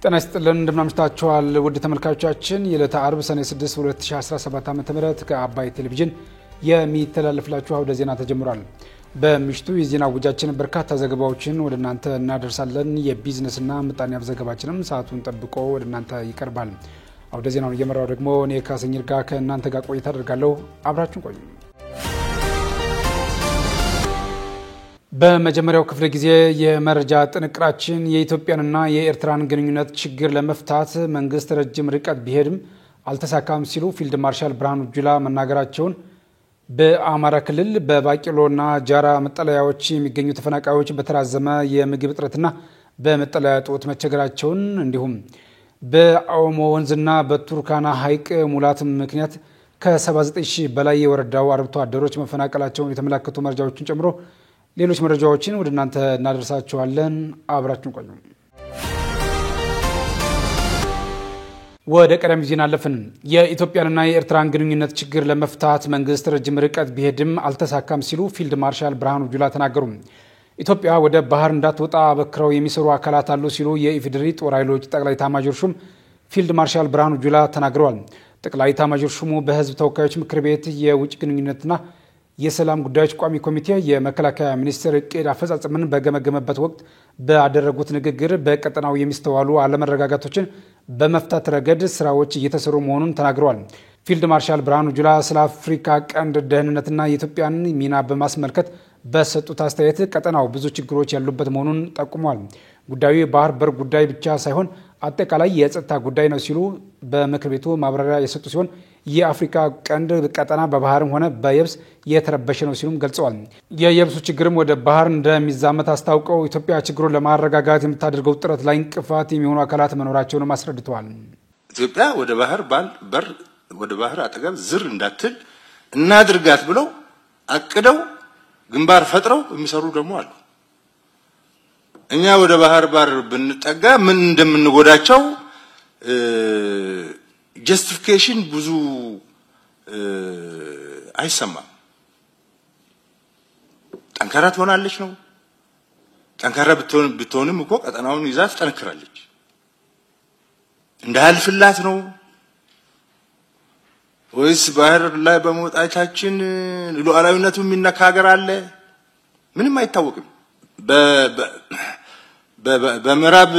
ጤና ይስጥልን እንደምናምሽታችኋል ውድ ተመልካቾቻችን የዕለተ አርብ ሰኔ 6 2017 ዓ.ም ከአባይ ቴሌቪዥን የሚተላለፍላችሁ አውደ ዜና ተጀምሯል። በምሽቱ የዜና ውጃችን በርካታ ዘገባዎችን ወደ እናንተ እናደርሳለን። የቢዝነስና ምጣኔ ሀብት ዘገባችንም ሰዓቱን ጠብቆ ወደ እናንተ ይቀርባል። አውደ ዜናውን እየመራው ደግሞ እኔ ካሰኝር ጋር ከእናንተ ጋር ቆይታ አደርጋለሁ። አብራችሁን ቆዩ። በመጀመሪያው ክፍለ ጊዜ የመረጃ ጥንቅራችን የኢትዮጵያንና የኤርትራን ግንኙነት ችግር ለመፍታት መንግስት ረጅም ርቀት ቢሄድም አልተሳካም ሲሉ ፊልድ ማርሻል ብርሃኑ ጁላ መናገራቸውን፣ በአማራ ክልል በባቂሎና ጃራ መጠለያዎች የሚገኙ ተፈናቃዮች በተራዘመ የምግብ እጥረትና በመጠለያ እጦት መቸገራቸውን፣ እንዲሁም በኦሞ ወንዝና በቱርካና ሐይቅ ሙላት ምክንያት ከ79000 በላይ የወረዳው አርብቶ አደሮች መፈናቀላቸውን የተመለከቱ መረጃዎችን ጨምሮ ሌሎች መረጃዎችን ወደ እናንተ እናደርሳችኋለን። አብራችሁን ቆዩ። ወደ ቀደም ዜና አለፍን። የኢትዮጵያንና የኤርትራን ግንኙነት ችግር ለመፍታት መንግስት ረጅም ርቀት ቢሄድም አልተሳካም ሲሉ ፊልድ ማርሻል ብርሃኑ ጁላ ተናገሩ። ኢትዮጵያ ወደ ባህር እንዳትወጣ አበክረው የሚሰሩ አካላት አሉ ሲሉ የኢፌዴሪ ጦር ኃይሎች ጠቅላይ ኤታማዦር ሹም ፊልድ ማርሻል ብርሃኑ ጁላ ተናግረዋል። ጠቅላይ ኤታማዦር ሹሙ በህዝብ ተወካዮች ምክር ቤት የውጭ ግንኙነትና የሰላም ጉዳዮች ቋሚ ኮሚቴ የመከላከያ ሚኒስቴር እቅድ አፈጻጸምን በገመገመበት ወቅት ባደረጉት ንግግር በቀጠናው የሚስተዋሉ አለመረጋጋቶችን በመፍታት ረገድ ስራዎች እየተሰሩ መሆኑን ተናግረዋል። ፊልድ ማርሻል ብርሃኑ ጁላ ስለ አፍሪካ ቀንድ ደህንነትና የኢትዮጵያን ሚና በማስመልከት በሰጡት አስተያየት ቀጠናው ብዙ ችግሮች ያሉበት መሆኑን ጠቁመዋል። ጉዳዩ የባህር በር ጉዳይ ብቻ ሳይሆን አጠቃላይ የጸጥታ ጉዳይ ነው ሲሉ በምክር ቤቱ ማብራሪያ የሰጡ ሲሆን የአፍሪካ ቀንድ ቀጠና በባህርም ሆነ በየብስ የተረበሸ ነው ሲሉም ገልጸዋል። የየብሱ ችግርም ወደ ባህር እንደሚዛመት አስታውቀው ኢትዮጵያ ችግሩን ለማረጋጋት የምታደርገው ጥረት ላይ እንቅፋት የሚሆኑ አካላት መኖራቸውንም አስረድተዋል። ኢትዮጵያ ወደ ባህር በር ወደ ባህር አጠገብ ዝር እንዳትል እናድርጋት ብለው አቅደው ግንባር ፈጥረው የሚሰሩ ደግሞ አሉ። እኛ ወደ ባህር በር ብንጠጋ ምን እንደምንጎዳቸው ጀስቲፊኬሽን ብዙ አይሰማም። ጠንካራ ትሆናለች ነው። ጠንካራ ብትሆንም እኮ ቀጠናውን ይዛ ትጠነክራለች። እንዳልፍላት ነው ወይስ ባህር ላይ በመውጣታችን ሉዓላዊነቱ የሚነካ ሀገር አለ? ምንም አይታወቅም። በምዕራብ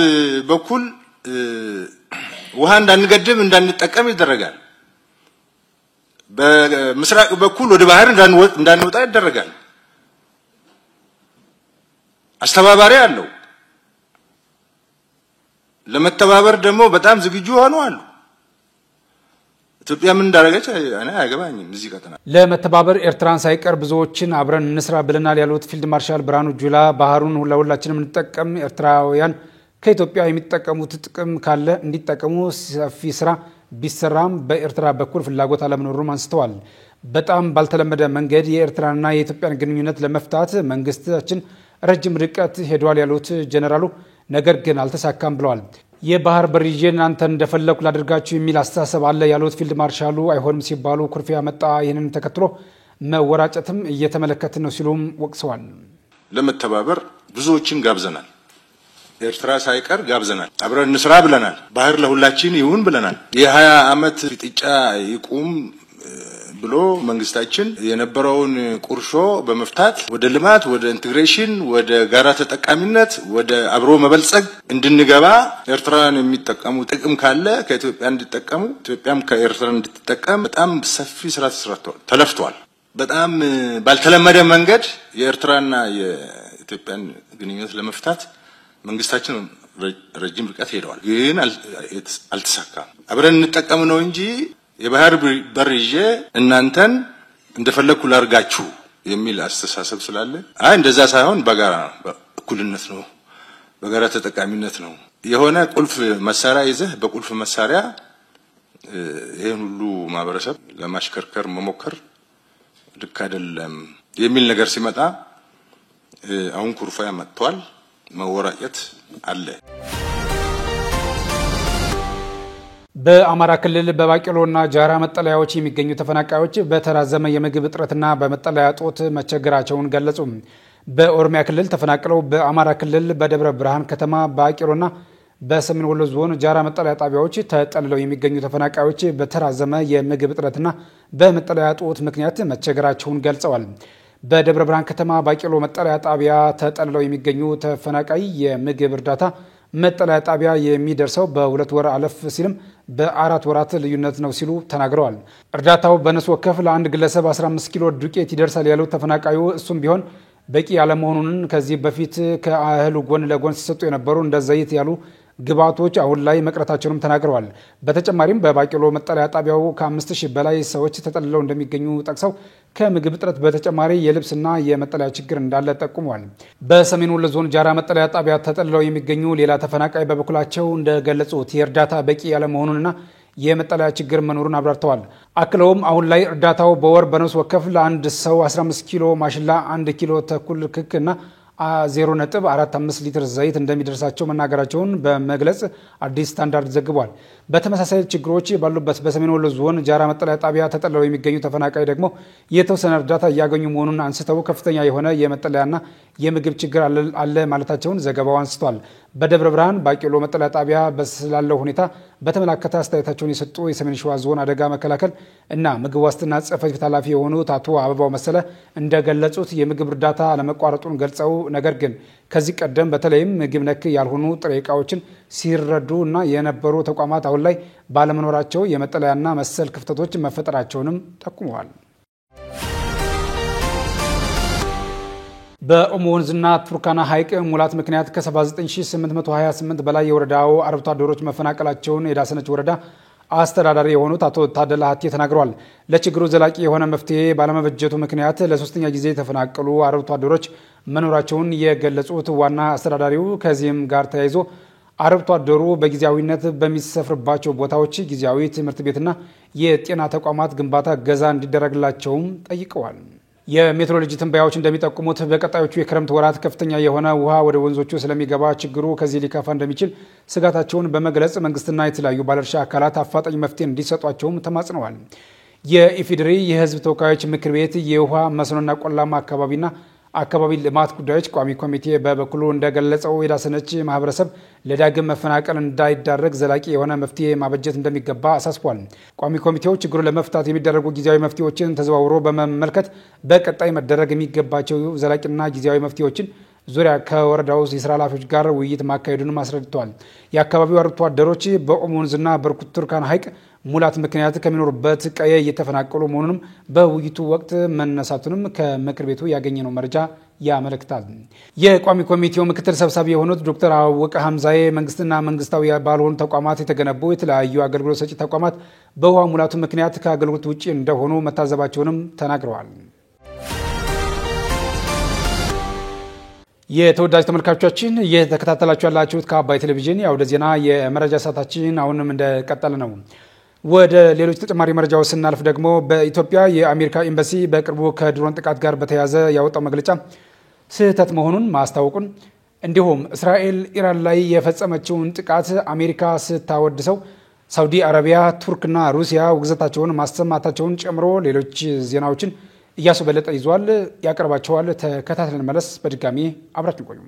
በኩል ውሃ እንዳንገድብ እንዳንጠቀም ይደረጋል። በምስራቅ በኩል ወደ ባህር እንዳንወጣ ይደረጋል። አስተባባሪ አለው። ለመተባበር ደግሞ በጣም ዝግጁ ሆነው አሉ። ኢትዮጵያ ምን እንዳደረገች እኔ አይገባኝም። እዚህ ቀጠና ለመተባበር ኤርትራን ሳይቀር ብዙዎችን አብረን እንስራ ብለናል ያሉት ፊልድ ማርሻል ብርሃኑ ጁላ ባህሩን ለሁላችንም እንጠቀም፣ ኤርትራውያን ከኢትዮጵያ የሚጠቀሙት ጥቅም ካለ እንዲጠቀሙ ሰፊ ስራ ቢሰራም በኤርትራ በኩል ፍላጎት አለመኖሩን አንስተዋል። በጣም ባልተለመደ መንገድ የኤርትራና የኢትዮጵያን ግንኙነት ለመፍታት መንግስታችን ረጅም ርቀት ሄዷል ያሉት ጀነራሉ ነገር ግን አልተሳካም ብለዋል። የባህር በር ይዤ እናንተን እንደፈለኩ ላድርጋችሁ የሚል አስተሳሰብ አለ ያሉት ፊልድ ማርሻሉ አይሆንም ሲባሉ ኩርፊያ መጣ። ይህንን ተከትሎ መወራጨትም እየተመለከትን ነው ሲሉም ወቅሰዋል። ለመተባበር ብዙዎችን ጋብዘናል። ኤርትራ ሳይቀር ጋብዘናል። አብረን እንስራ ብለናል። ባህር ለሁላችን ይሁን ብለናል። የ20 ዓመት ፍጥጫ ይቁም ብሎ መንግስታችን የነበረውን ቁርሾ በመፍታት ወደ ልማት፣ ወደ ኢንቴግሬሽን፣ ወደ ጋራ ተጠቃሚነት፣ ወደ አብሮ መበልጸግ እንድንገባ ኤርትራን የሚጠቀሙ ጥቅም ካለ ከኢትዮጵያ እንዲጠቀሙ ኢትዮጵያም ከኤርትራ እንድትጠቀም በጣም ሰፊ ስራ ተለፍቷል። በጣም ባልተለመደ መንገድ የኤርትራና የኢትዮጵያን ግንኙነት ለመፍታት መንግስታችን ረጅም ርቀት ሄደዋል። ግን አልተሳካም። አብረን እንጠቀም ነው እንጂ የባህር በር ይዤ እናንተን እንደፈለኩ ላርጋችሁ የሚል አስተሳሰብ ስላለ እንደዛ ሳይሆን በጋራ እኩልነት ነው፣ በጋራ ተጠቃሚነት ነው። የሆነ ቁልፍ መሳሪያ ይዘህ በቁልፍ መሳሪያ ይሄን ሁሉ ማህበረሰብ ለማሽከርከር መሞከር ልክ አይደለም የሚል ነገር ሲመጣ አሁን ኩርፊያ መጥቷል። መወራጨት አለ። በአማራ ክልል በባቂሎና ጃራ መጠለያዎች የሚገኙ ተፈናቃዮች በተራዘመ የምግብ እጥረትና በመጠለያ እጦት መቸገራቸውን ገለጹ። በኦሮሚያ ክልል ተፈናቅለው በአማራ ክልል በደብረ ብርሃን ከተማ ባቂሎና በሰሜን ወሎ ዞን ጃራ መጠለያ ጣቢያዎች ተጠልለው የሚገኙ ተፈናቃዮች በተራዘመ የምግብ እጥረትና በመጠለያ እጦት ምክንያት መቸገራቸውን ገልጸዋል። በደብረ ብርሃን ከተማ ባቄሎ መጠለያ ጣቢያ ተጠልለው የሚገኙ ተፈናቃይ የምግብ እርዳታ መጠለያ ጣቢያ የሚደርሰው በ2 ወር አለፍ ሲልም በ4 ወራት ልዩነት ነው ሲሉ ተናግረዋል። እርዳታው በነፍስ ወከፍ ለአንድ ግለሰብ 15 ኪሎ ዱቄት ይደርሳል ያሉት ተፈናቃዩ እሱም ቢሆን በቂ ያለመሆኑን ከዚህ በፊት ከእህሉ ጎን ለጎን ሲሰጡ የነበሩ እንደ ዘይት ያሉ ግብዓቶች አሁን ላይ መቅረታቸውንም ተናግረዋል። በተጨማሪም በባቄሎ መጠለያ ጣቢያው ከ5000 በላይ ሰዎች ተጠልለው እንደሚገኙ ጠቅሰው ከምግብ እጥረት በተጨማሪ የልብስና የመጠለያ ችግር እንዳለ ጠቁመዋል። በሰሜን ወሎ ዞን ጃራ መጠለያ ጣቢያ ተጠልለው የሚገኙ ሌላ ተፈናቃይ በበኩላቸው እንደገለጹት የእርዳታ በቂ ያለመሆኑንና የመጠለያ ችግር መኖሩን አብራርተዋል። አክለውም አሁን ላይ እርዳታው በወር በነፍስ ወከፍ ለአንድ ሰው 15 ኪሎ ማሽላ፣ 1 ኪሎ ተኩል ክክና 0.45 ሊትር ዘይት እንደሚደርሳቸው መናገራቸውን በመግለጽ አዲስ ስታንዳርድ ዘግቧል። በተመሳሳይ ችግሮች ባሉበት በሰሜን ወሎ ዞን ጃራ መጠለያ ጣቢያ ተጠልለው የሚገኙ ተፈናቃይ ደግሞ የተወሰነ እርዳታ እያገኙ መሆኑን አንስተው ከፍተኛ የሆነ የመጠለያና የምግብ ችግር አለ ማለታቸውን ዘገባው አንስቷል። በደብረ ብርሃን ባቄሎ መጠለያ ጣቢያ ስላለው ሁኔታ በተመለከተ አስተያየታቸውን የሰጡ የሰሜን ሸዋ ዞን አደጋ መከላከል እና ምግብ ዋስትና ጽሕፈት ቤት ኃላፊ የሆኑት አቶ አበባው መሰለ እንደገለጹት የምግብ እርዳታ አለመቋረጡን ገልጸው ነገር ግን ከዚህ ቀደም በተለይም ምግብ ነክ ያልሆኑ ጥሬ ዕቃዎችን ሲረዱ እና የነበሩ ተቋማት አሁን ላይ ባለመኖራቸው የመጠለያና መሰል ክፍተቶች መፈጠራቸውንም ጠቁመዋል። በኦሞ ወንዝና ቱርካና ሐይቅ ሙላት ምክንያት ከ79828 በላይ የወረዳው አርብቶ አደሮች መፈናቀላቸውን የዳሰነች ወረዳ አስተዳዳሪ የሆኑት አቶ ታደለ ሀቴ ተናግረዋል። ለችግሩ ዘላቂ የሆነ መፍትሄ ባለመበጀቱ ምክንያት ለሶስተኛ ጊዜ የተፈናቀሉ አርብቶ አደሮች መኖራቸውን የገለጹት ዋና አስተዳዳሪው ከዚህም ጋር ተያይዞ አርብቶ አደሩ በጊዜያዊነት በሚሰፍርባቸው ቦታዎች ጊዜያዊ ትምህርት ቤትና የጤና ተቋማት ግንባታ እገዛ እንዲደረግላቸውም ጠይቀዋል። የሜትሮሎጂ ትንበያዎች እንደሚጠቁሙት በቀጣዮቹ የክረምት ወራት ከፍተኛ የሆነ ውሃ ወደ ወንዞቹ ስለሚገባ ችግሩ ከዚህ ሊከፋ እንደሚችል ስጋታቸውን በመግለጽ መንግስትና የተለያዩ ባለድርሻ አካላት አፋጣኝ መፍትሄ እንዲሰጧቸውም ተማጽነዋል። የኢፌዴሪ የሕዝብ ተወካዮች ምክር ቤት የውሃ መስኖና ቆላማ አካባቢ ልማት ጉዳዮች ቋሚ ኮሚቴ በበኩሉ እንደገለጸው የዳሰነች ማህበረሰብ ለዳግም መፈናቀል እንዳይዳረግ ዘላቂ የሆነ መፍትሄ ማበጀት እንደሚገባ አሳስቧል። ቋሚ ኮሚቴው ችግሩን ለመፍታት የሚደረጉ ጊዜያዊ መፍትሄዎችን ተዘዋውሮ በመመልከት በቀጣይ መደረግ የሚገባቸው ዘላቂና ጊዜያዊ መፍትሄዎችን ዙሪያ ከወረዳው የስራ ኃላፊዎች ጋር ውይይት ማካሄዱንም አስረድተዋል። የአካባቢው አርብቶ አደሮች በኦሞ ወንዝና በርኩት ቱርካና ሐይቅ ሙላት ምክንያት ከሚኖሩበት ቀየ እየተፈናቀሉ መሆኑንም በውይይቱ ወቅት መነሳቱንም ከምክር ቤቱ ያገኘነው መረጃ ያመለክታል። የቋሚ ኮሚቴው ምክትል ሰብሳቢ የሆኑት ዶክተር አወቀ ሀምዛዬ መንግስትና መንግስታዊ ባልሆኑ ተቋማት የተገነቡ የተለያዩ አገልግሎት ሰጪ ተቋማት በውሃ ሙላቱ ምክንያት ከአገልግሎት ውጪ እንደሆኑ መታዘባቸውንም ተናግረዋል። የተወዳጅ ተመልካቾቻችን እየተከታተላችሁ ያላችሁት ከአባይ ቴሌቪዥን የአውደ ዜና የመረጃ ሰዓታችን አሁንም እንደቀጠለ ነው። ወደ ሌሎች ተጨማሪ መረጃዎች ስናልፍ ደግሞ በኢትዮጵያ የአሜሪካ ኤምባሲ በቅርቡ ከድሮን ጥቃት ጋር በተያያዘ ያወጣው መግለጫ ስህተት መሆኑን ማስታወቁን እንዲሁም እስራኤል ኢራን ላይ የፈጸመችውን ጥቃት አሜሪካ ስታወድሰው ሳውዲ አረቢያ፣ ቱርክና ሩሲያ ውግዘታቸውን ማሰማታቸውን ጨምሮ ሌሎች ዜናዎችን እያሱ በለጠ ይዟል ያቀርባቸዋል። ተከታትለን መለስ። በድጋሚ አብራችን ቆዩ።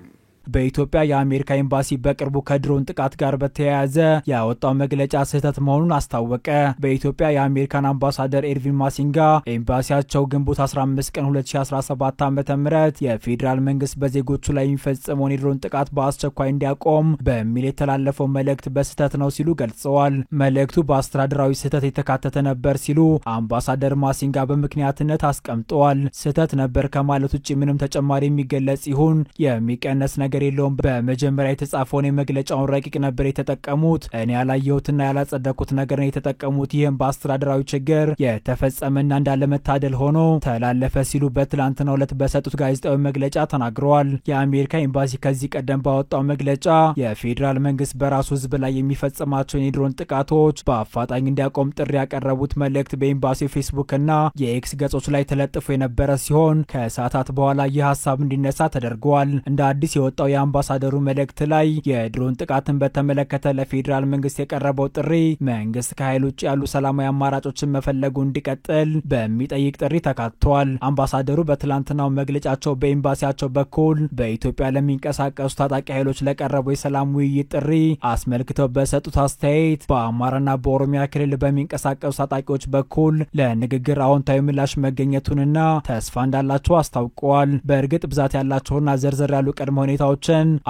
በኢትዮጵያ የአሜሪካ ኤምባሲ በቅርቡ ከድሮን ጥቃት ጋር በተያያዘ ያወጣው መግለጫ ስህተት መሆኑን አስታወቀ። በኢትዮጵያ የአሜሪካን አምባሳደር ኤርቪን ማሲንጋ ኤምባሲያቸው ግንቦት 15 ቀን 2017 ዓ.ም የፌዴራል መንግስት በዜጎቹ ላይ የሚፈጸመውን የድሮን ጥቃት በአስቸኳይ እንዲያቆም በሚል የተላለፈው መልእክት በስህተት ነው ሲሉ ገልጸዋል። መልእክቱ በአስተዳደራዊ ስህተት የተካተተ ነበር ሲሉ አምባሳደር ማሲንጋ በምክንያትነት አስቀምጠዋል። ስህተት ነበር ከማለት ውጭ ምንም ተጨማሪ የሚገለጽ ይሁን የሚቀነስ ነገር የለውም። በመጀመሪያ የተጻፈውን የመግለጫውን ረቂቅ ነበር የተጠቀሙት። እኔ ያላየሁትና ያላጸደቁት ነገር ነው የተጠቀሙት። ይህም በአስተዳደራዊ ችግር የተፈጸመና እንዳለመታደል ሆኖ ተላለፈ ሲሉ በትላንትናው ዕለት በሰጡት ጋዜጣዊ መግለጫ ተናግረዋል። የአሜሪካ ኤምባሲ ከዚህ ቀደም ባወጣው መግለጫ የፌዴራል መንግስት በራሱ ህዝብ ላይ የሚፈጽማቸውን የድሮን ጥቃቶች በአፋጣኝ እንዲያቆም ጥሪ ያቀረቡት መልእክት በኤምባሲው ፌስቡክ እና የኤክስ ገጾች ላይ ተለጥፎ የነበረ ሲሆን ከሰዓታት በኋላ ይህ ሀሳብ እንዲነሳ ተደርጓል። እንደ አዲስ የወጣው በወጣው የአምባሳደሩ መልእክት ላይ የድሮን ጥቃትን በተመለከተ ለፌዴራል መንግስት የቀረበው ጥሪ መንግስት ከኃይል ውጭ ያሉ ሰላማዊ አማራጮችን መፈለጉ እንዲቀጥል በሚጠይቅ ጥሪ ተካቷል። አምባሳደሩ በትላንትናው መግለጫቸው በኤምባሲያቸው በኩል በኢትዮጵያ ለሚንቀሳቀሱ ታጣቂ ኃይሎች ለቀረበው የሰላም ውይይት ጥሪ አስመልክተው በሰጡት አስተያየት በአማራና በኦሮሚያ ክልል በሚንቀሳቀሱ ታጣቂዎች በኩል ለንግግር አዎንታዊ ምላሽ መገኘቱንና ተስፋ እንዳላቸው አስታውቀዋል። በእርግጥ ብዛት ያላቸውና ዘርዘር ያሉ ቅድመ ሁኔታዎችን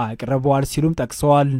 አቅርበዋል ሲሉም ጠቅሰዋል።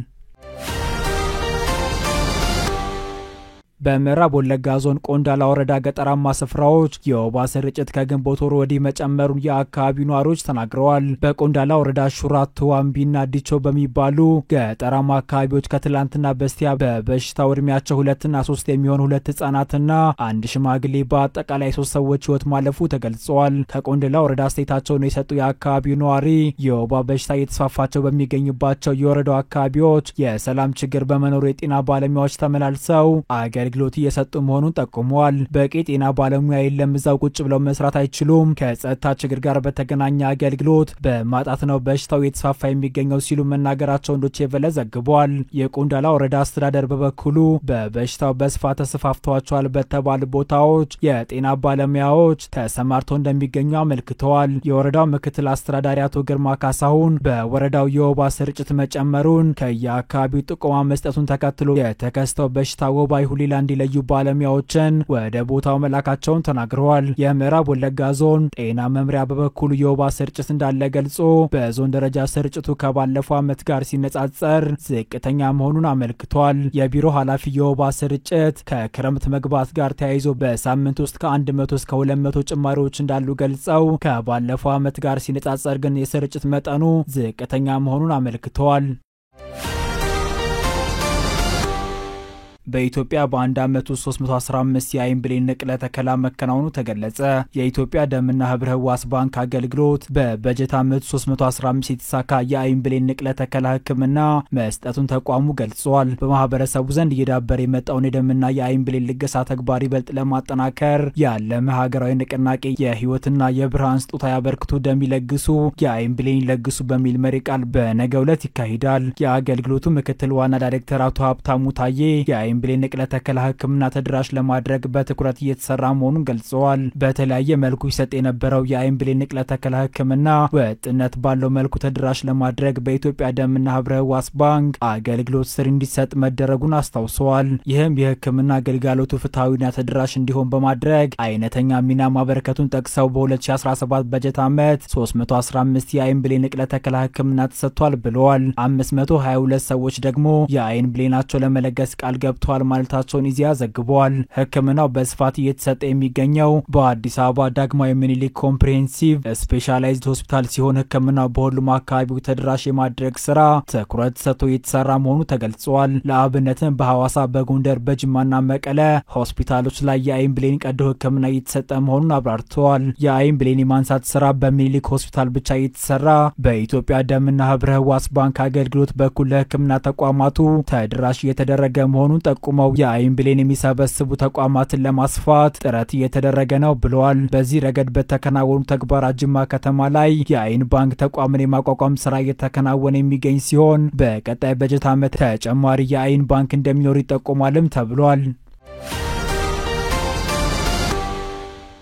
በምዕራብ ወለጋ ዞን ቆንዳላ ወረዳ ገጠራማ ስፍራዎች የወባ ስርጭት ከግንቦት ወር ወዲህ መጨመሩን የአካባቢው ነዋሪዎች ተናግረዋል። በቆንዳላ ወረዳ ሹራቱ ዋምቢና ዲቾ በሚባሉ ገጠራማ አካባቢዎች ከትላንትና በስቲያ በበሽታው እድሜያቸው 2 እና 3 የሚሆኑ 2 ህጻናትና አንድ ሽማግሌ በአጠቃላይ 3 ሰዎች ህይወት ማለፉ ተገልጿል። ከቆንዳላ ወረዳ አስተያየታቸውን የሰጡ የአካባቢው ነዋሪ የወባ በሽታ እየተስፋፋቸው በሚገኝባቸው የወረዳው አካባቢዎች የሰላም ችግር በመኖሩ የጤና ባለሙያዎች ተመላልሰው አገልግሎት እየሰጡ መሆኑን ጠቁመዋል። በቂ ጤና ባለሙያ የለም፣ እዛው ቁጭ ብለው መስራት አይችሉም፣ ከጸጥታ ችግር ጋር በተገናኘ አገልግሎት በማጣት ነው በሽታው የተስፋፋ የሚገኘው ሲሉ መናገራቸውን ዶቼ ቬለ ዘግቧል። የቆንዳላ ወረዳ አስተዳደር በበኩሉ በበሽታው በስፋት ተስፋፍቷቸዋል በተባሉ ቦታዎች የጤና ባለሙያዎች ተሰማርተው እንደሚገኙ አመልክተዋል። የወረዳው ምክትል አስተዳዳሪ አቶ ግርማ ካሳሁን በወረዳው የወባ ስርጭት መጨመሩን ከየአካባቢው ጥቆማ መስጠቱን ተከትሎ የተከሰተው በሽታ ወባ ይሁን ሌላ እንዲለዩ ባለሙያዎችን ወደ ቦታው መላካቸውን ተናግረዋል። የምዕራብ ወለጋ ዞን ጤና መምሪያ በበኩሉ የወባ ስርጭት እንዳለ ገልጾ በዞን ደረጃ ስርጭቱ ከባለፈው ዓመት ጋር ሲነጻጸር ዝቅተኛ መሆኑን አመልክቷል። የቢሮ ኃላፊ የወባ ስርጭት ከክረምት መግባት ጋር ተያይዞ በሳምንት ውስጥ ከ100 እስከ 200 ጭማሪዎች እንዳሉ ገልጸው ከባለፈው ዓመት ጋር ሲነጻጸር ግን የስርጭት መጠኑ ዝቅተኛ መሆኑን አመልክተዋል። በኢትዮጵያ በአንድ ዓመት ውስጥ 315 የአይን ብሌን ንቅለ ተከላ መከናወኑ ተገለጸ። የኢትዮጵያ ደምና ህብረ ህዋስ ባንክ አገልግሎት በበጀት ዓመት 315 የተሳካ የአይን ብሌን ንቅለ ተከላ ህክምና መስጠቱን ተቋሙ ገልጿል። በማህበረሰቡ ዘንድ እየዳበረ የመጣውን የደምና የአይን ብሌን ልገሳ ተግባር ይበልጥ ለማጠናከር ያለመ ሀገራዊ ንቅናቄ የህይወትና የብርሃን ስጦታ ያበርክቱ ደም ይለግሱ የአይን ብሌን ይለግሱ በሚል መሪ ቃል በነገው ዕለት ይካሄዳል። የአገልግሎቱ ምክትል ዋና ዳይሬክተር አቶ ሀብታሙ ታዬ የአይን ብሌን ንቅለ ተከላ ህክምና ተደራሽ ለማድረግ በትኩረት እየተሰራ መሆኑን ገልጸዋል። በተለያየ መልኩ ይሰጥ የነበረው የአይን ብሌን ንቅለ ተከላ ህክምና ወጥነት ባለው መልኩ ተደራሽ ለማድረግ በኢትዮጵያ ደምና ህብረ ህዋስ ባንክ አገልግሎት ስር እንዲሰጥ መደረጉን አስታውሰዋል። ይህም የህክምና አገልግሎቱ ፍትሃዊና ተደራሽ እንዲሆን በማድረግ አይነተኛ ሚና ማበረከቱን ጠቅሰው በ2017 በጀት ዓመት 315 የአይን ብሌን ንቅለ ተከላ ህክምና ተሰጥቷል ብለዋል። 522 ሰዎች ደግሞ የአይን ብሌናቸው ለመለገስ ቃል ገብተዋል ማለታቸውን ኢዜአ ዘግቧል። ህክምናው በስፋት እየተሰጠ የሚገኘው በአዲስ አበባ ዳግማዊ ምኒልክ ኮምፕሬሄንሲቭ ስፔሻላይዝድ ሆስፒታል ሲሆን ህክምናው በሁሉም አካባቢዎች ተደራሽ የማድረግ ስራ ትኩረት ሰጥቶ እየተሰራ መሆኑ ተገልጿል። ለአብነትም በሐዋሳ፣ በጎንደር፣ በጅማና መቀለ ሆስፒታሎች ላይ የአይን ብሌን ቀዶ ህክምና እየተሰጠ መሆኑን አብራርተዋል። የአይን ብሌን የማንሳት ስራ በሚኒሊክ ሆስፒታል ብቻ እየተሰራ በኢትዮጵያ ደምና ህብረ ህዋስ ባንክ አገልግሎት በኩል ለህክምና ተቋማቱ ተደራሽ እየተደረገ መሆኑን ጠቁመው የአይን ብሌን የሚሰበስቡ ተቋማትን ለማስፋት ጥረት እየተደረገ ነው ብለዋል። በዚህ ረገድ በተከናወኑ ተግባራት ጅማ ከተማ ላይ የአይን ባንክ ተቋምን የማቋቋም ስራ እየተከናወነ የሚገኝ ሲሆን በቀጣይ በጀት ዓመት ተጨማሪ የአይን ባንክ እንደሚኖር ይጠቁማልም ተብሏል።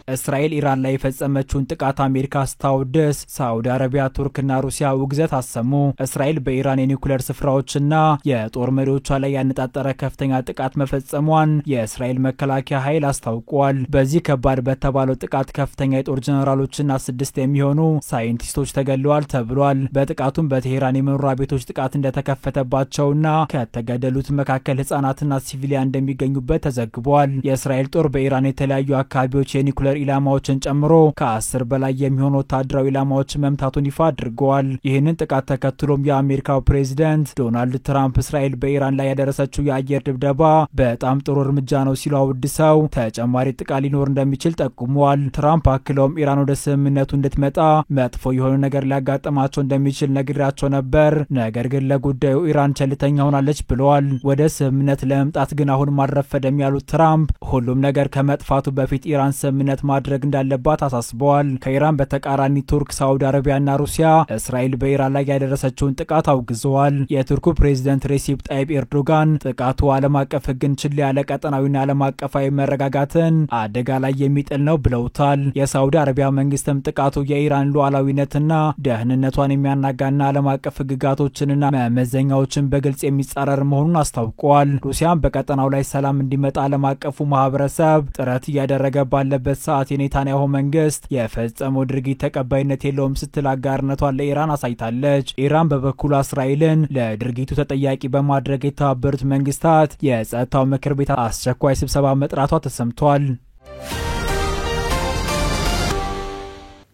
እስራኤል ኢራን ላይ የፈጸመችውን ጥቃት አሜሪካ ስታወድስ ሳዑዲ አረቢያ፣ ቱርክና ሩሲያ ውግዘት አሰሙ። እስራኤል በኢራን የኒውክሌር ስፍራዎችና የጦር መሪዎቿ ላይ ያነጣጠረ ከፍተኛ ጥቃት መፈጸሟን የእስራኤል መከላከያ ኃይል አስታውቋል። በዚህ ከባድ በተባለው ጥቃት ከፍተኛ የጦር ጀነራሎችና 6 የሚሆኑ ሳይንቲስቶች ተገድለዋል ተብሏል። በጥቃቱም በቴሄራን የመኖሪያ ቤቶች ጥቃት እንደተከፈተባቸውና ከተገደሉት መካከል ህጻናትና ሲቪሊያን እንደሚገኙበት ተዘግቧል። የእስራኤል ጦር በኢራን የተለያዩ አካባቢዎች የኒውክሌር ኢላማዎችን ጨምሮ ከ10 በላይ የሚሆኑ ወታደራዊ ኢላማዎች መምታቱን ይፋ አድርገዋል። ይህንን ጥቃት ተከትሎም የአሜሪካው ፕሬዝዳንት ዶናልድ ትራምፕ እስራኤል በኢራን ላይ ያደረሰችው የአየር ድብደባ በጣም ጥሩ እርምጃ ነው ሲሉ አወድሰው ተጨማሪ ጥቃት ሊኖር እንደሚችል ጠቁመዋል። ትራምፕ አክለውም ኢራን ወደ ስምምነቱ እንድትመጣ መጥፎ የሆነ ነገር ሊያጋጥማቸው እንደሚችል ነግሬያቸው ነበር፣ ነገር ግን ለጉዳዩ ኢራን ቸልተኛ ሆናለች ብለዋል። ወደ ስምምነት ለመምጣት ግን አሁን ማረፈደም ያሉት ትራምፕ ሁሉም ነገር ከመጥፋቱ በፊት ኢራን ስምምነት ማድረግ እንዳለባት አሳስበዋል። ከኢራን በተቃራኒ ቱርክ፣ ሳውዲ አረቢያና ሩሲያ እስራኤል በኢራን ላይ ያደረሰችውን ጥቃት አውግዘዋል። የቱርኩ ፕሬዝዳንት ሬሲፕ ጣይብ ኤርዶጋን ጥቃቱ ዓለም አቀፍ ሕግን ችላ ያለ ቀጠናዊና ዓለም አቀፋዊ መረጋጋትን አደጋ ላይ የሚጥል ነው ብለውታል። የሳውዲ አረቢያ መንግስትም ጥቃቱ የኢራን ሉዓላዊነትና ደህንነቷን የሚያናጋና ዓለም አቀፍ ሕግጋቶችንና መመዘኛዎችን በግልጽ የሚጻረር መሆኑን አስታውቋል። ሩሲያም በቀጠናው ላይ ሰላም እንዲመጣ ዓለም አቀፉ ማህበረሰብ ጥረት እያደረገ ባለበት ሰዓት የኔታንያሁ መንግስት የፈጸመው ድርጊት ተቀባይነት የለውም ስትል አጋርነቷን ለኢራን አሳይታለች። ኢራን በበኩሉ እስራኤልን ለድርጊቱ ተጠያቂ በማድረግ የተባበሩት መንግስታት የጸጥታው ምክር ቤት አስቸኳይ ስብሰባ መጥራቷ ተሰምቷል።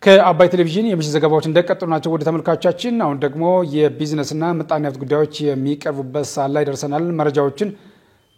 ከአባይ ቴሌቪዥን የምሽት ዘገባዎች እንደቀጠሉ ናቸው። ወደ ተመልካቾቻችን አሁን ደግሞ የቢዝነስና ምጣኔ ሀብት ጉዳዮች የሚቀርቡበት ሰዓት ላይ ደርሰናል። መረጃዎችን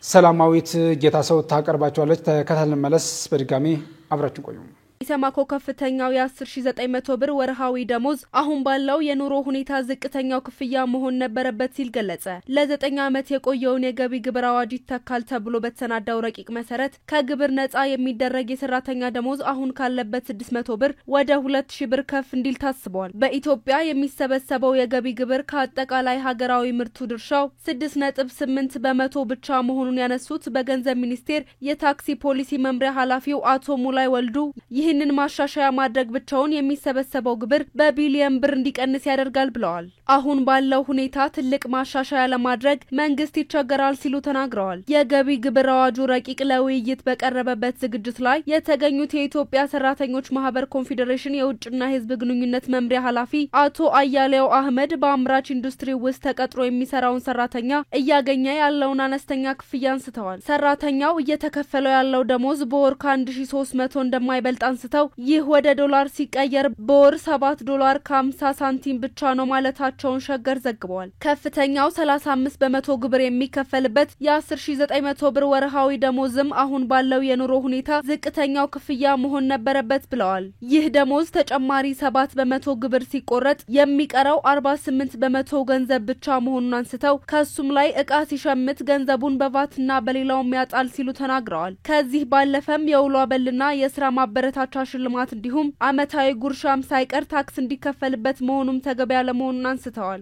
ሰላማዊት ጌታሰው ታቀርባቸዋለች። ተከታትለን መለስ። በድጋሚ አብራችን ቆዩ። ኢሰማኮ ከፍተኛው የ10900 ብር ወርሃዊ ደሞዝ አሁን ባለው የኑሮ ሁኔታ ዝቅተኛው ክፍያ መሆን ነበረበት ሲል ገለጸ። ለ9 ዓመት የቆየውን የገቢ ግብር አዋጅ ይተካል ተብሎ በተሰናዳው ረቂቅ መሰረት ከግብር ነፃ የሚደረግ የሰራተኛ ደሞዝ አሁን ካለበት 600 ብር ወደ 2000 ብር ከፍ እንዲል ታስቧል። በኢትዮጵያ የሚሰበሰበው የገቢ ግብር ከአጠቃላይ ሀገራዊ ምርቱ ድርሻው 6.8 በመቶ ብቻ መሆኑን ያነሱት በገንዘብ ሚኒስቴር የታክሲ ፖሊሲ መምሪያ ኃላፊው አቶ ሙላይ ወልዱ ይህንን ማሻሻያ ማድረግ ብቻውን የሚሰበሰበው ግብር በቢሊየን ብር እንዲቀንስ ያደርጋል ብለዋል። አሁን ባለው ሁኔታ ትልቅ ማሻሻያ ለማድረግ መንግስት ይቸገራል ሲሉ ተናግረዋል። የገቢ ግብር አዋጁ ረቂቅ ለውይይት በቀረበበት ዝግጅት ላይ የተገኙት የኢትዮጵያ ሰራተኞች ማህበር ኮንፌዴሬሽን የውጭና ህዝብ ግንኙነት መምሪያ ኃላፊ አቶ አያሌው አህመድ በአምራች ኢንዱስትሪ ውስጥ ተቀጥሮ የሚሰራውን ሰራተኛ እያገኘ ያለውን አነስተኛ ክፍያ አንስተዋል። ሰራተኛው እየተከፈለው ያለው ደሞዝ በወር ከ1300 እንደማይበልጥ አንስተው ይህ ወደ ዶላር ሲቀየር በወር $7.50 ሳንቲም ብቻ ነው ማለታቸውን ሸገር ዘግቧል። ከፍተኛው 35 በመቶ ግብር የሚከፈልበት የ10900 ብር ወርሃዊ ደሞዝም አሁን ባለው የኑሮ ሁኔታ ዝቅተኛው ክፍያ መሆን ነበረበት ብለዋል። ይህ ደሞዝ ተጨማሪ 7 በመቶ ግብር ሲቆረጥ የሚቀረው 48 በመቶ ገንዘብ ብቻ መሆኑን አንስተው ከሱም ላይ ዕቃ ሲሸምት ገንዘቡን በቫትና በሌላውም ያጣል ሲሉ ተናግረዋል። ከዚህ ባለፈም የውሎ አበልና የስራ ማበረታቻ ሽልማት እንዲሁም አመታዊ ጉርሻም ሳይቀር ታክስ እንዲከፈልበት መሆኑም ተገቢ ያለመሆኑን አንስተዋል።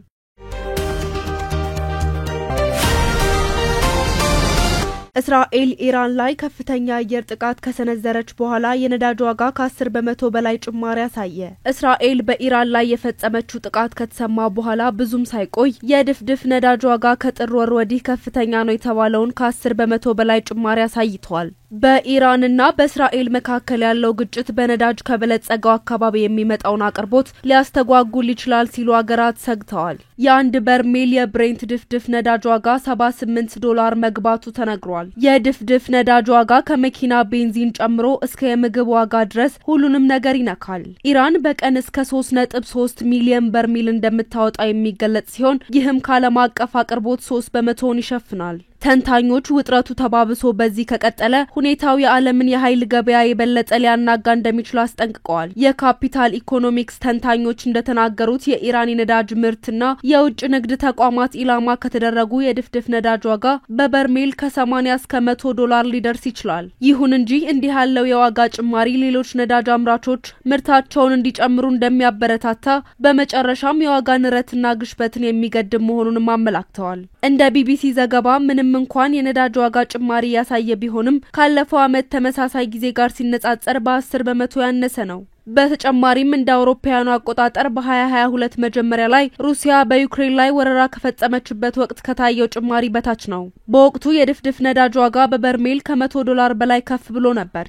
እስራኤል ኢራን ላይ ከፍተኛ አየር ጥቃት ከሰነዘረች በኋላ የነዳጅ ዋጋ ከ10 በመቶ በላይ ጭማሪ አሳየ። እስራኤል በኢራን ላይ የፈጸመችው ጥቃት ከተሰማ በኋላ ብዙም ሳይቆይ የድፍድፍ ነዳጅ ዋጋ ከጥር ወር ወዲህ ከፍተኛ ነው የተባለውን ከ10 በመቶ በላይ ጭማሪ አሳይቷል። በኢራንና በእስራኤል መካከል ያለው ግጭት በነዳጅ ከበለጸገው አካባቢ የሚመጣውን አቅርቦት ሊያስተጓጉል ይችላል ሲሉ አገራት ሰግተዋል። የአንድ በርሜል የብሬንት ድፍድፍ ነዳጅ ዋጋ $78 መግባቱ ተነግሯል። የድፍድፍ ነዳጅ ዋጋ ከመኪና ቤንዚን ጨምሮ እስከ የምግብ ዋጋ ድረስ ሁሉንም ነገር ይነካል። ኢራን በቀን እስከ 3.3 ሚሊዮን በርሜል እንደምታወጣ የሚገለጽ ሲሆን ይህም ከዓለም አቀፍ አቅርቦት 3 በመቶውን ይሸፍናል። ተንታኞች ውጥረቱ ተባብሶ በዚህ ከቀጠለ ሁኔታው የዓለምን የኃይል ገበያ የበለጠ ሊያናጋ እንደሚችል አስጠንቅቀዋል። የካፒታል ኢኮኖሚክስ ተንታኞች እንደተናገሩት የኢራን የነዳጅ ምርትና የውጭ ንግድ ተቋማት ኢላማ ከተደረጉ የድፍድፍ ነዳጅ ዋጋ በበርሜል ከ80 እስከ $100 ሊደርስ ይችላል። ይሁን እንጂ እንዲህ ያለው የዋጋ ጭማሪ ሌሎች ነዳጅ አምራቾች ምርታቸውን እንዲጨምሩ እንደሚያበረታታ በመጨረሻም የዋጋ ንረትና ግሽበትን የሚገድብ መሆኑንም አመላክተዋል። እንደ ቢቢሲ ዘገባ ምንም እንኳን የነዳጅ ዋጋ ጭማሪ ያሳየ ቢሆንም ካለፈው ዓመት ተመሳሳይ ጊዜ ጋር ሲነጻጸር በ10 በመቶ ያነሰ ነው። በተጨማሪም እንደ አውሮፓውያኑ አቆጣጠር በ2022 መጀመሪያ ላይ ሩሲያ በዩክሬን ላይ ወረራ ከፈጸመችበት ወቅት ከታየው ጭማሪ በታች ነው። በወቅቱ የድፍድፍ ነዳጅ ዋጋ በበርሜል ከ$100 በላይ ከፍ ብሎ ነበር።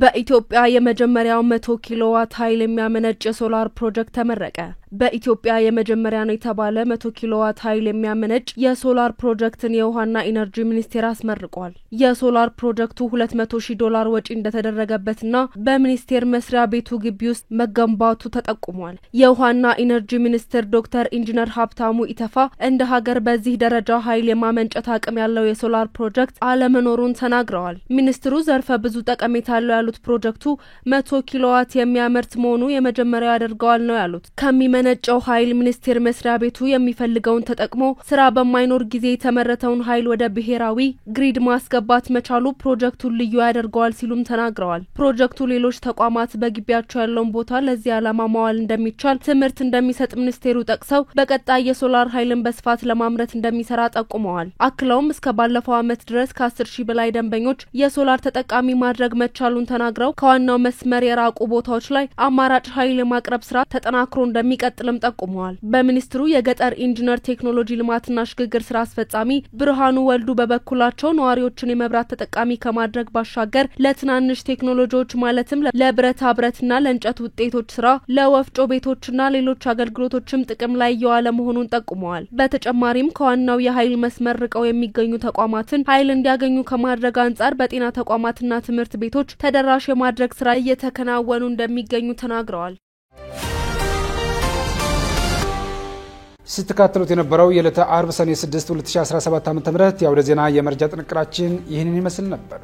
በኢትዮጵያ የመጀመሪያው 100 ኪሎዋት ኃይል የሚያመነጭ የሶላር ፕሮጀክት ተመረቀ። በኢትዮጵያ የመጀመሪያ ነው የተባለ 100 ኪሎዋት ኃይል የሚያመነጭ የሶላር ፕሮጀክትን የውሃና ኢነርጂ ሚኒስቴር አስመርቋል። የሶላር ፕሮጀክቱ $200,000 ወጪ እንደተደረገበትና በሚኒስቴር መስሪያ ቤቱ ግቢ ውስጥ መገንባቱ ተጠቁሟል። የውሃና ኢነርጂ ሚኒስትር ዶክተር ኢንጂነር ሀብታሙ ኢተፋ እንደ ሀገር በዚህ ደረጃ ኃይል የማመንጨት አቅም ያለው የሶላር ፕሮጀክት አለመኖሩን ተናግረዋል። ሚኒስትሩ ዘርፈ ብዙ ጠቀሜታ ያለው ያሉት ፕሮጀክቱ 100 ኪሎዋት የሚያመርት መሆኑ የመጀመሪያው ያደርገዋል ነው ያሉት። ከሚመነጨው ኃይል ሚኒስቴር መስሪያ ቤቱ የሚፈልገውን ተጠቅሞ ስራ በማይኖር ጊዜ የተመረተውን ኃይል ወደ ብሔራዊ ግሪድ ማስገባት መቻሉ ፕሮጀክቱን ልዩ ያደርገዋል ሲሉም ተናግረዋል። ፕሮጀክቱ ሌሎች ተቋማት በግቢያቸው ያለውን ቦታ ለዚህ ዓላማ ማዋል እንደሚቻል ትምህርት እንደሚሰጥ ሚኒስቴሩ ጠቅሰው በቀጣይ የሶላር ኃይልን በስፋት ለማምረት እንደሚሰራ ጠቁመዋል። አክለውም እስከ ባለፈው ዓመት ድረስ ከ10,000 በላይ ደንበኞች የሶላር ተጠቃሚ ማድረግ መቻሉን ተናግረው ከዋናው መስመር የራቁ ቦታዎች ላይ አማራጭ ኃይል የማቅረብ ስራ ተጠናክሮ እንደሚቀጥልም ጠቁመዋል። በሚኒስትሩ የገጠር ኢንጂነር ቴክኖሎጂ ልማትና ሽግግር ስራ አስፈጻሚ ብርሃኑ ወልዱ በበኩላቸው ነዋሪዎችን የመብራት ተጠቃሚ ከማድረግ ባሻገር ለትናንሽ ቴክኖሎጂዎች ማለትም ለብረታ ብረትና ለእንጨት ውጤቶች ስራ፣ ለወፍጮ ቤቶችና ሌሎች አገልግሎቶችም ጥቅም ላይ እየዋለ መሆኑን ጠቁመዋል። በተጨማሪም ከዋናው የኃይል መስመር ርቀው የሚገኙ ተቋማትን ኃይል እንዲያገኙ ከማድረግ አንጻር በጤና ተቋማትና ትምህርት ቤቶች ተደራሽ የማድረግ ስራ እየተከናወኑ እንደሚገኙ ተናግረዋል። ስትከታተሉት የነበረው የዕለተ አርብ ሰኔ 6 2017 ዓ.ም የአውደ ዜና የመረጃ ጥንቅራችን ይህንን ይመስል ነበር።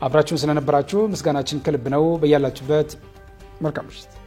አብራችሁን ስለነበራችሁ ምስጋናችን ከልብ ነው። በያላችሁበት መልካም ምሽት።